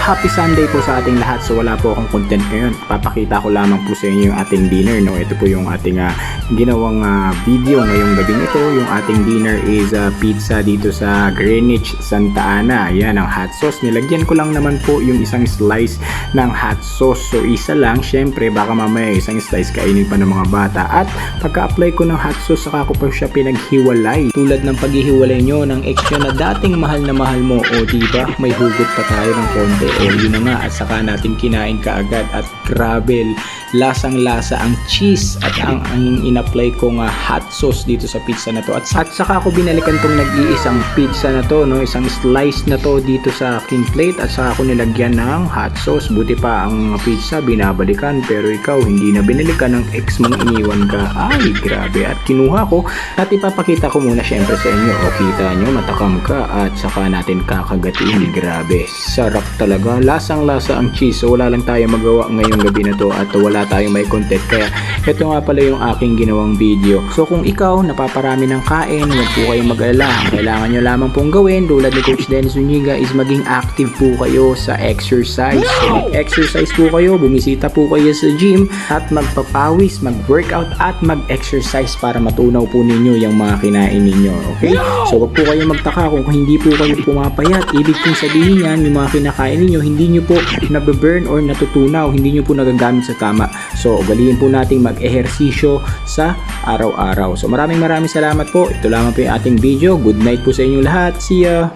Happy Sunday po sa ating lahat. So wala po akong content ngayon. Papakita ko lamang po sa inyo yung ating dinner, no? Ito po yung ating ginawang video ngayong gabing ito. Yung ating dinner is pizza dito sa Greenwich, Santa Ana. Yan ang hot sauce. Nilagyan ko lang naman po yung isang slice ng hot sauce. So isa lang, syempre baka mamaya isang slice kainin pa ng mga bata. At pagka-apply ko ng hot sauce, saka ko pa siya pinaghiwalay. Tulad ng paghihiwalay nyo ng extra na dating mahal na mahal mo, o diba may hugot pa tayo ng konti. O yun na nga, at saka natin kinain kaagad. At grabe, lasang lasa ang cheese at ang in-apply kong hot sauce dito sa pizza na to. At saka ako binalikan tong nag-iisang pizza na to, no? Isang slice na to dito sa aking plate, at saka ako nilagyan ng hot sauce. Buti pa ang pizza binabalikan, pero ikaw hindi na binalikan ng ex mong iniwan ka. Ay grabe. At kinuha ko at ipapakita ko muna syempre sa inyo. O kita nyo, matakam ka, at saka natin kakagatiin. Grabe, sarap talaga, lasang lasa ang cheese. So wala lang tayo magawa ngayong gabi na to at wala tayong may content, kaya ito nga pala yung aking ginawang video. So kung ikaw napaparami ng kain, huwag po kayong mag-alala. Kailangan nyo lamang pong gawin tulad ni Coach Dennis Zuniga is maging active po kayo sa exercise. So mag-exercise po kayo, bumisita po kayo sa gym at magpapawis, mag-workout at mag-exercise para matunaw po ninyo yung mga kinain ninyo. Okay? So wag po kayong magtaka kung hindi po kayo pumapayat. Ibig kong sabihin yan, yung mga kinakain ninyo, hindi nyo po nabe-burn or natutunaw, hindi nyo po nagagamit sa tama. So ugaliin po nating mag-ehersisyo sa araw-araw. So maraming salamat po. Ito lamang po yung ating video. Good night po sa inyong lahat. See ya!